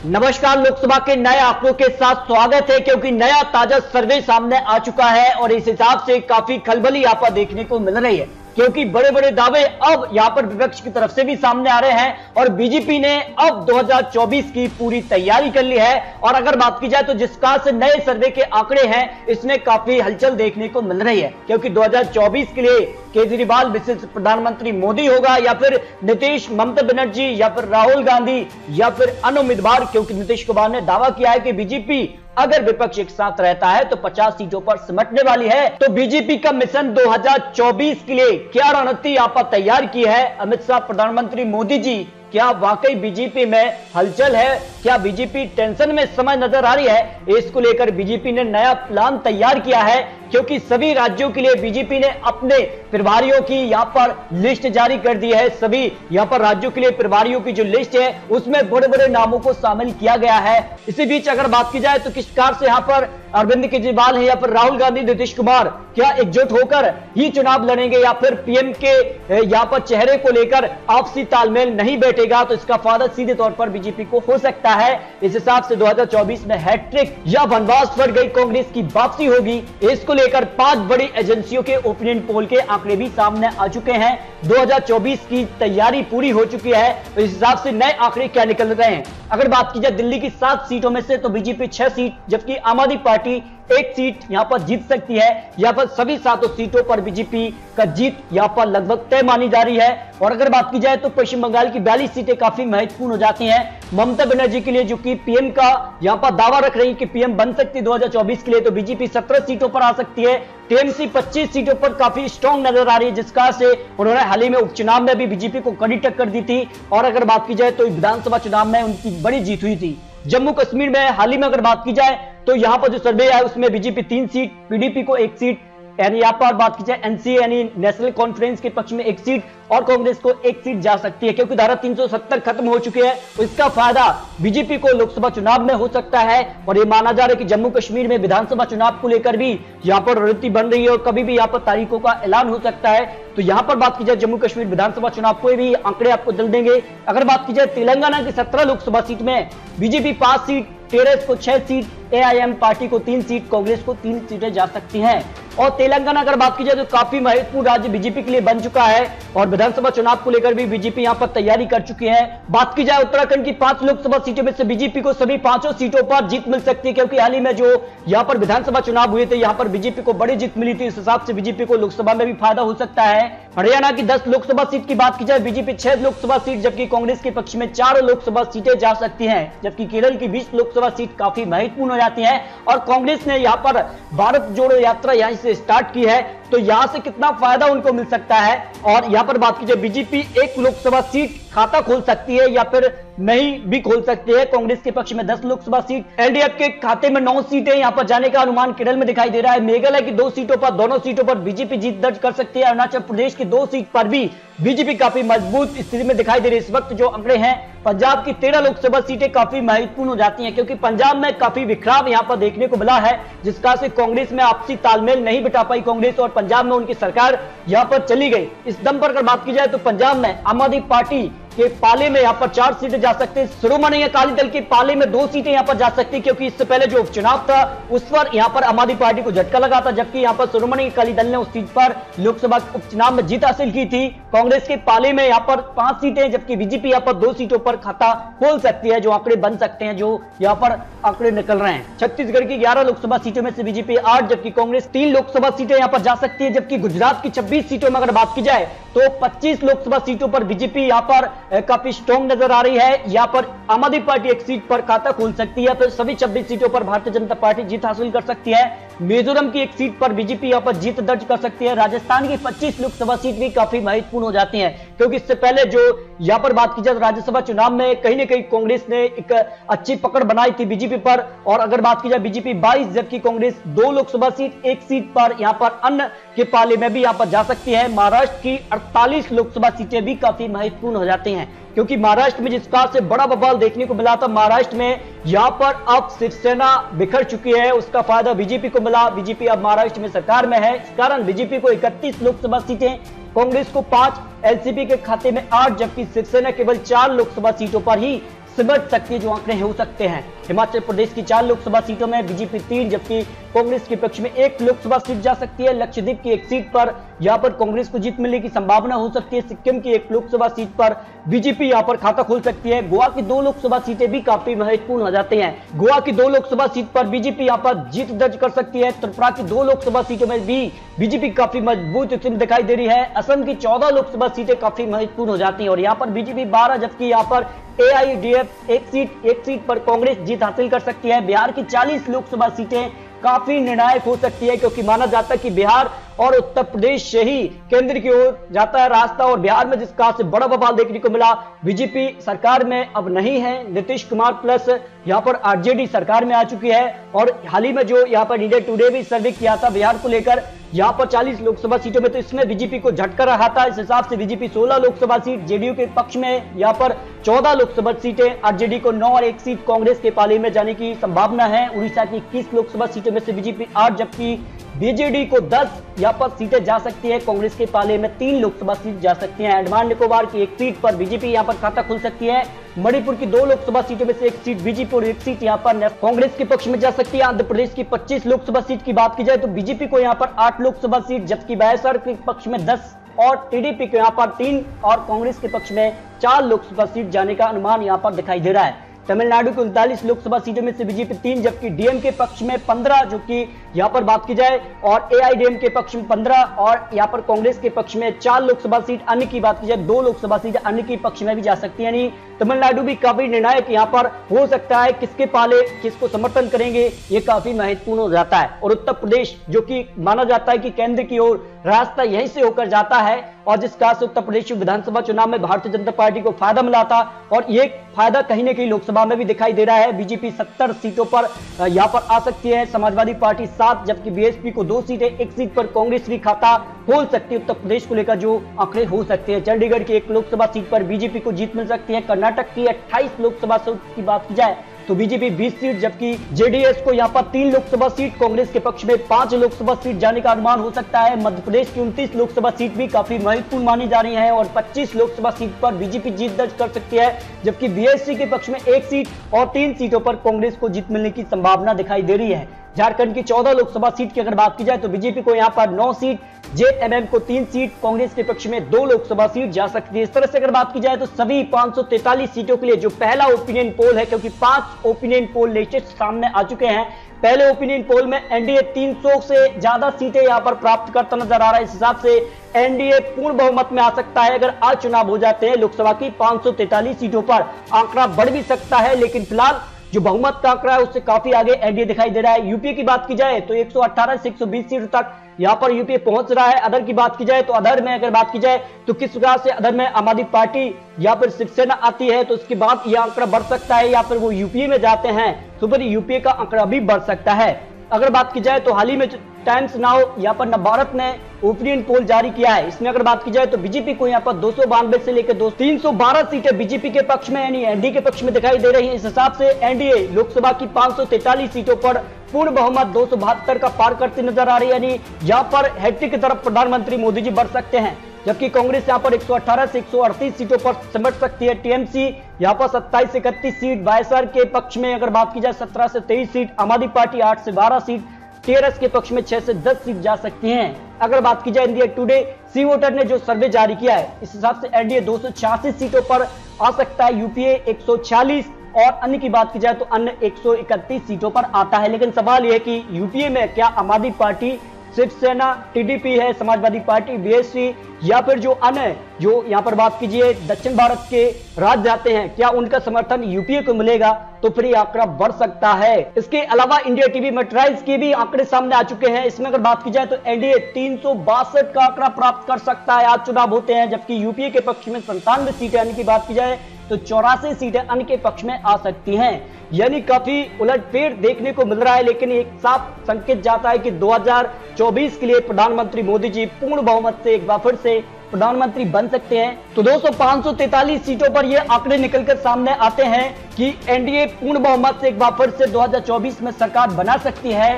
नमस्कार। लोकसभा के नए आंकड़ों के साथ स्वागत है, क्योंकि नया ताजा सर्वे सामने आ चुका है और इस हिसाब से काफी खलबली यहाँ पर देखने को मिल रही है, क्योंकि बड़े बड़े दावे अब यहां पर विपक्ष की तरफ से भी सामने आ रहे हैं और बीजेपी ने अब 2024 की पूरी तैयारी कर ली है। और अगर बात की जाए तो जिस कार से नए सर्वे के आंकड़े हैं, इसमें काफी हलचल देखने को मिल रही है, क्योंकि 2024 के लिए केजरीवाल विशिष्ट प्रधानमंत्री मोदी होगा या फिर नीतीश, ममता बनर्जी या फिर राहुल गांधी या फिर अन्य उम्मीदवार, क्योंकि नीतीश कुमार ने दावा किया है कि बीजेपी अगर विपक्ष एक साथ रहता है तो 50 सीटों पर सिमटने वाली है। तो बीजेपी का मिशन 2024 के लिए क्या रणनीति यहाँ पर तैयार की है अमित शाह, प्रधानमंत्री मोदी जी, क्या वाकई बीजेपी में हलचल है, क्या बीजेपी टेंशन में समय नजर आ रही है, इसको लेकर बीजेपी ने नया प्लान तैयार किया है, क्योंकि सभी राज्यों के लिए बीजेपी ने अपने प्रभारियों की यहाँ पर लिस्ट जारी कर दी है। सभी यहाँ पर राज्यों के लिए प्रभारियों की जो लिस्ट है उसमें बड़े बड़े नामों को शामिल किया गया है। इसी बीच अगर बात की जाए तो किस कार से यहाँ पर अरविंद केजरीवाल है या फिर राहुल गांधी, नीतीश कुमार क्या एकजुट होकर ही चुनाव लड़ेंगे या फिर पीएम के यहाँ पर चेहरे को लेकर आपसी तालमेल नहीं बैठेगा, तो इसका फायदा सीधे तौर पर बीजेपी को हो सकता है। इस हिसाब से 2024 में हैट्रिक या वनवास पर गई कांग्रेस की वापसी होगी। इसको लेकर 5 बड़ी एजेंसियों के ओपिनियन पोल के आंकड़े भी सामने आ चुके हैं। 2024 की तैयारी पूरी हो चुकी है, तो इस हिसाब से नए आंकड़े क्या निकल रहे हैं। अगर बात की जाए दिल्ली की 7 सीटों में से तो बीजेपी 6 सीट, जबकि आम आदमी पार्टी 1 सीट यहां पर जीत सकती है। यहां पर सभी 7 सीटों पर बीजेपी का जीत यहां पर लगभग तय मानी जा रही है। और अगर बात की जाए तो पश्चिम बंगाल की 42 सीटें काफी महत्वपूर्ण हो जाती हैं ममता बनर्जी के लिए, जो कि पीएम का यहां पर दावा रख रही है कि पीएम बन सकती है 2024 के लिए, तो बीजेपी 17 सीटों पर आ सकती है। टीएमसी 25 सीटों पर काफी स्ट्रॉन्ग नजर आ रही है, जिस कारण से उन्होंने हाल ही में उपचुनाव में भी बीजेपी को कड़ी टक्कर दी थी। और अगर बात की जाए तो विधानसभा चुनाव में उनकी बड़ी जीत हुई थी। जम्मू कश्मीर में हाल ही में अगर बात की जाए तो यहां पर जो सर्वे है उसमें बीजेपी 3 सीट, पीडीपी को 1 सीट, यानी यहाँ पर बात की जाए एनसीए यानी नेशनल कॉन्फ्रेंस के पक्ष में 1 सीट और कांग्रेस को 1 सीट जा सकती है, क्योंकि धारा 370 खत्म हो चुकी है। तो इसका फायदा बीजेपी को लोकसभा चुनाव में हो सकता है। और ये माना जा रहा है कि जम्मू कश्मीर में विधानसभा चुनाव को लेकर भी यहाँ पर रणनीति बन रही है और कभी भी यहाँ पर तारीखों का ऐलान हो सकता है। तो यहाँ पर बात की जाए जम्मू कश्मीर विधानसभा चुनाव को भी आंकड़े आपको जल्द देंगे। अगर बात की जाए तेलंगाना की 17 लोकसभा सीट में बीजेपी 5 सीट, टीआरएस को 6 सीट, एआईएम पार्टी को 3 सीट, कांग्रेस को 3 सीटें जा सकती हैं। और तेलंगाना अगर बात की जाए तो काफी महत्वपूर्ण राज्य बीजेपी के लिए बन चुका है और विधानसभा चुनाव को लेकर भी बीजेपी यहां पर तैयारी कर चुकी है। बात की जाए उत्तराखंड की 5 लोकसभा सीटों में से बीजेपी को सभी 5 सीटों पर जीत मिल सकती है, क्योंकि हाल ही में जो यहां पर विधानसभा चुनाव हुए थे यहां पर बीजेपी को बड़ी जीत मिली थी। इस हिसाब से बीजेपी को लोकसभा में भी फायदा हो सकता है। हरियाणा की 10 लोकसभा सीट की बात की जाए, बीजेपी 6 लोकसभा सीट, जबकि कांग्रेस के पक्ष में 4 लोकसभा सीटें जा सकती हैं। जबकि केरल की 20 लोकसभा सीट काफी महत्वपूर्ण हो जाती है और कांग्रेस ने यहां पर भारत जोड़ो यात्रा यहां से स्टार्ट की है, तो यहां से कितना फायदा उनको मिल सकता है। और यहां पर बात कीजिए बीजेपी 1 लोकसभा सीट खाता खोल सकती है या फिर नहीं भी खोल सकती है। कांग्रेस के पक्ष में 10 लोकसभा सीट, एलडीएफ के खाते में 9 सीटें यहां पर जाने का अनुमान केरल में दिखाई दे रहा है। मेघालय की 2 सीटों पर, दोनों सीटों पर बीजेपी जीत दर्ज कर सकती है। अरुणाचल प्रदेश की 2 सीट पर भी बीजेपी काफी मजबूत स्थिति में दिखाई दे रही है। इस वक्त जो आंकड़े हैं, पंजाब की 13 लोकसभा सीटें काफी महत्वपूर्ण हो जाती हैं, क्योंकि पंजाब में काफी विखराव यहां पर देखने को मिला है, जिसका से कांग्रेस में आपसी तालमेल नहीं बिठा पाई कांग्रेस और पंजाब में उनकी सरकार यहां पर चली गई। इस दम पर अगर बात की जाए तो पंजाब में आम आदमी पार्टी के पाले में यहां पर 4 सीटें जा सकते हैं। शिरोमणि अकाली दल के पाले में 2 सीटें यहां पर जा सकती है, क्योंकि इससे पहले जो उपचुनाव था उस पर यहां पर आम आदमी पार्टी को झटका लगा था, जबकि यहां पर शिरोमणि अकाली दल ने उस सीट पर लोकसभा उपचुनाव में जीत हासिल की थी। कांग्रेस के पाले में यहां पर 5 सीटें, जबकि बीजेपी यहां पर 2 सीटों पर खाता खोल सकती है। जो आंकड़े बन सकते हैं, जो यहां पर आंकड़े निकल रहे हैं। छत्तीसगढ़ की 11 लोकसभा सीटों में से बीजेपी 8, जबकि कांग्रेस 3 लोकसभा सीटें यहां पर जा सकती है। जबकि गुजरात की 26 सीटों में अगर बात की जाए तो 25 लोकसभा सीटों पर बीजेपी यहां पर काफी स्ट्रॉन्ग नजर आ रही है। यहां पर आम आदमी पार्टी 1 सीट पर खाता खोल सकती है, फिर सभी 26 सीटों पर भारतीय जनता पार्टी जीत हासिल कर सकती है। मिजोरम की 1 सीट पर बीजेपी यहां पर जीत दर्ज कर सकती है। राजस्थान की 25 लोकसभा सीट भी काफी महत्वपूर्ण हो जाती है, क्योंकि इससे पहले जो यहां पर बात की जाए राज्यसभा चुनाव में कहीं ना कहीं कांग्रेस ने एक अच्छी पकड़ बनाई थी बीजेपी पर। और अगर बात की जाए बीजेपी 22, जबकि कांग्रेस 2 लोकसभा सीट, 1 सीट पर यहां पर अन्य के पाले में भी यहां पर जा सकती है। महाराष्ट्र की 48 लोकसभा सीटें भी काफी महत्वपूर्ण हो जाती हैं, क्योंकि महाराष्ट्र में जिस कार से बड़ा बवाल देखने को मिला था, महाराष्ट्र में यहां पर अब शिवसेना बिखर चुकी है, उसका फायदा बीजेपी को मिला। बीजेपी अब महाराष्ट्र में सरकार में है, इस कारण बीजेपी को 31 लोकसभा सीटें, कांग्रेस को 5, एलसीपी के खाते में 8, जबकि शिवसेना केवल 4 लोकसभा सीटों पर ही सिमट सकती है, जो आंकड़े हो सकते हैं। हिमाचल प्रदेश की 4 लोकसभा सीटों में बीजेपी 3, जबकि कांग्रेस के पक्ष में 1 लोकसभा सीट जा सकती है। लक्षद्वीप की 1 सीट पर यहां पर कांग्रेस को जीत मिलने की संभावना हो सकती है। सिक्किम की 1 लोकसभा सीट पर बीजेपी यहां पर खाता खोल सकती है। गोवा की 2 लोकसभा सीटें भी काफी महत्वपूर्ण हो जाती हैं। गोवा की 2 लोकसभा सीट पर बीजेपी यहां पर जीत दर्ज कर सकती है। त्रिपुरा की 2 लोकसभा सीटों में भी बीजेपी काफी मजबूत स्थिति दिखाई दे रही है। असम की 14 लोकसभा सीटें काफी महत्वपूर्ण हो जाती हैं और यहां पर बीजेपी 12, जबकि यहां पर एआईडीएफ 1 सीट पर कांग्रेस जीत हासिल कर सकती है। बिहार की 40 लोकसभा सीटें काफी निर्णायक हो सकती है, क्योंकि माना जाता है कि बिहार और उत्तर प्रदेश से ही केंद्र की ओर जाता है रास्ता, और बिहार में जिस कहां से बड़ा बवाल देखने को मिला, बीजेपी सरकार में अब नहीं है। नीतीश कुमार प्लस यहां पर आरजेडी सरकार में आ चुकी है। और हाल ही में जो यहां पर इंडिया टुडे भी सर्वे किया था बिहार को लेकर, यहां पर 40 लोकसभा सीटों में, तो इसमें बीजेपी को झटका रहा था। इस हिसाब से बीजेपी 16 लोकसभा सीट, जेडीयू के पक्ष में यहां पर 14 लोकसभा सीटें, आरजेडी को 9 और 1 सीट कांग्रेस के पाले में जाने की संभावना है। उड़ीसा की 21 लोकसभा सीटों में से बीजेपी 8, जबकि बीजेडी को 10 यहां पर सीटें जा सकती है। कांग्रेस के पाले में 3 लोकसभा सीट जा सकती हैं। अंडमान निकोबार की 1 सीट पर बीजेपी यहां पर खाता खुल सकती है। मणिपुर की 2 लोकसभा सीटों में से 1 सीट बीजेपी और 1 सीट यहां पर कांग्रेस के पक्ष में जा सकती है। आंध्र प्रदेश की 25 लोकसभा सीट की बात की जाए तो बीजेपी को यहां पर 8 लोकसभा सीट, जबकि वाईएसआर के पक्ष में 10 और टीडीपी को यहां पर 3 और कांग्रेस के पक्ष में 4 लोकसभा सीट जाने का अनुमान यहां पर दिखाई दे रहा है। तमिलनाडु की 39 लोकसभा सीटों में से बीजेपी 3, जबकि डीएम के पक्ष में 15, जो कि यहां पर बात की जाए, और एआईडीएम के पक्ष में 15 और यहां पर कांग्रेस के पक्ष में 4 लोकसभा सीट, अन्य की बात की जाए 2 लोकसभा सीट अन्य के पक्ष में भी जा सकती है। यानी तमिलनाडु भी काफी निर्णायक यहां पर हो सकता है। किसके पाले किसको समर्थन करेंगे, ये काफी महत्वपूर्ण हो जाता है। और उत्तर प्रदेश, जो कि माना जाता है कि केंद्र की ओर रास्ता यहीं से होकर जाता है, और जिस कारण से उत्तर प्रदेश विधानसभा चुनाव में भारतीय जनता पार्टी को फायदा मिला था, और ये फायदा कहीं न कहीं लोकसभा में भी दिखाई दे रहा है। बीजेपी 70 सीटों पर यहां पर आ सकती है, समाजवादी पार्टी 7, जबकि बीएसपी को 2 सीटें, 1 सीट पर कांग्रेस भी खाता खोल सकती है। उत्तर प्रदेश को लेकर जो आंकड़े हो सकते हैं, चंडीगढ़ की 1 लोकसभा सीट पर बीजेपी को जीत मिल सकती है। कर्नाटक की 28 लोकसभा सीट की बात की जाए तो बीजेपी 20 सीट, जबकि जेडीएस को यहां पर 3 लोकसभा सीट, कांग्रेस के पक्ष में 5 लोकसभा सीट जाने का अनुमान हो सकता है। मध्य प्रदेश की 29 लोकसभा सीट भी काफी महत्वपूर्ण मानी जा रही है, और 25 लोकसभा सीट पर बीजेपी जीत दर्ज कर सकती है, जबकि बीएसपी के पक्ष में 1 सीट और 3 सीटों पर कांग्रेस को जीत मिलने की संभावना दिखाई दे रही है। झारखंड की 14 लोकसभा सीट की अगर बात की जाए तो बीजेपी को यहां पर 9 सीट, जेएमएम को 3 सीट, कांग्रेस के पक्ष में 2 लोकसभा सीट जा सकती है। इस तरह से अगर बात की जाए तो सभी 543 सीटों के लिए जो पहला ओपिनियन पोल है, क्योंकि 5 ओपिनियन पोल लेटेस्ट सामने आ चुके हैं, पहले ओपिनियन पोल में एनडीए 300 से ज्यादा सीटें यहां पर प्राप्त करता नजर आ रहा है। इस हिसाब से एनडीए पूर्ण बहुमत में आ सकता है। अगर आज चुनाव हो जाते हैं लोकसभा की 543 सीटों पर, आंकड़ा बढ़ भी सकता है, लेकिन फिलहाल जो बहुमत का आंकड़ा है उससे काफी आगे एनडीए दिखाई दे रहा है। यूपी की बात की जाए तो 118 से 120 सीटों तक यहां पर यूपीए पहुंच रहा है। अदर की बात की जाए तो अदर में अगर बात की जाए तो किस प्रकार से अदर में आम आदमी पार्टी या फिर शिवसेना आती है, तो उसके बाद यह आंकड़ा बढ़ सकता है, या फिर वो यूपीए में जाते हैं तो फिर यूपीए का आंकड़ा भी बढ़ सकता है। अगर बात की जाए तो हाल ही में टाइम्स नाउ यहाँ पर नवभारत ने ओपिनियन पोल जारी किया है, इसमें अगर बात की जाए तो बीजेपी को यहाँ पर 292 से लेकर 312 सीटें बीजेपी के पक्ष में यानी एनडीए के पक्ष में दिखाई दे रही है। इस हिसाब से एनडीए लोकसभा की 543 सीटों पर पूर्ण बहुमत 272 का पार करती नजर आ रही है, यानी यहाँ पर हैट्रिक की तरफ प्रधानमंत्री मोदी जी बढ़ सकते हैं, जबकि कांग्रेस यहाँ पर 118 से 138 सीटों पर सिमट सकती है। टीएमसी यहाँ पर 27 से 31 सीट, वाईएसआर के पक्ष में अगर बात की जाए 17 से 23 सीट, आम आदमी पार्टी 8 से 12 सीट, टीआरएस के पक्ष में 6 से 10 सीट जा सकती हैं। अगर बात की जाए इंडिया टुडे सी वोटर ने जो सर्वे जारी किया है, इस हिसाब से एनडीए 286 सीटों पर आ सकता है, यूपीए 146 और अन्य की बात की जाए तो अन्य 131 सीटों पर आता है। लेकिन सवाल यह है कि यूपीए में क्या आम आदमी पार्टी, शिवसेना, टीडीपी है, समाजवादी पार्टी, बीएसपी या फिर जो अन्य जो यहाँ पर बात कीजिए दक्षिण भारत के राज्य जाते हैं, क्या उनका समर्थन यूपीए को मिलेगा, तो फिर ये आंकड़ा बढ़ सकता है। इसके अलावा इंडिया टीवी मेट्राइज के भी आंकड़े सामने आ चुके हैं। इसमें अगर बात की जाए तो एनडीए 362 का आंकड़ा प्राप्त कर सकता है, आज चुनाव होते हैं, जबकि यूपीए के पक्ष में 97 सीटें अन्य की बात की जाए तो 84 सीटें अन्य के पक्ष में आ सकती हैं। यानी काफी उलटफेर देखने को मिल रहा है, लेकिन एक साफ संकेत जाता है कि 2024 के लिए प्रधानमंत्री मोदी जी पूर्ण बहुमत से एक बार फिर से प्रधानमंत्री बन सकते हैं। तो दोस्तों 543 सीटों पर ये आंकड़े निकलकर सामने आते हैं कि एनडीए पूर्ण बहुमत से एक बार फिर से 2024 में सरकार बना सकती है।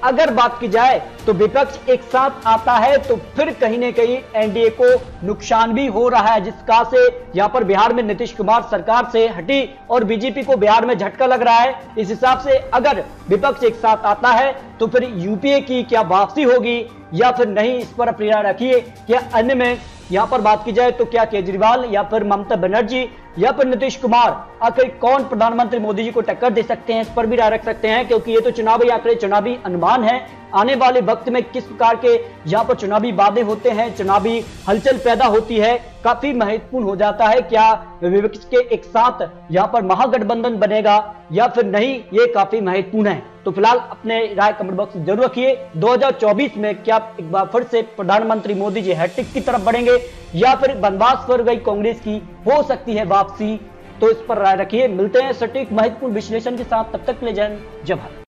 अगर बात की जाए तो विपक्ष एक साथ आता है तो फिर कहीं ना कहीं एनडीए को नुकसान भी हो रहा है, जिसका से यहां पर बिहार में नीतीश कुमार सरकार से हटी और बीजेपी को बिहार में झटका लग रहा है। इस हिसाब से अगर विपक्ष एक साथ आता है तो फिर यूपीए की क्या वापसी होगी या फिर नहीं, इस पर अपनी राय रखिए। क्या अन्य में यहां पर बात की जाए तो क्या केजरीवाल या फिर ममता बनर्जी या फिर नीतीश कुमार आखिर कौन प्रधानमंत्री मोदी जी को टक्कर दे सकते हैं, इस पर भी राय रख सकते हैं, क्योंकि ये तो चुनावी आंकड़े, चुनावी अनुमान है। आने वाले वक्त में किस प्रकार के यहाँ पर चुनावी वादे होते हैं, चुनावी हलचल पैदा होती है, काफी महत्वपूर्ण हो जाता है। क्या विपक्ष के एक साथ यहाँ पर महागठबंधन बनेगा या फिर नहीं, ये काफी महत्वपूर्ण है। तो फिलहाल अपने राय कमेंट बॉक्स में जरूर रखिए। 2024 में क्या एक बार फिर से प्रधानमंत्री मोदी जी हैट्रिक की तरफ बढ़ेंगे या फिर वनवास पर गई कांग्रेस की हो सकती है वापसी, तो इस पर राय रखिए। मिलते हैं सटीक महत्वपूर्ण विश्लेषण के साथ, तब तक के लिए जय हिंद, जय भारत।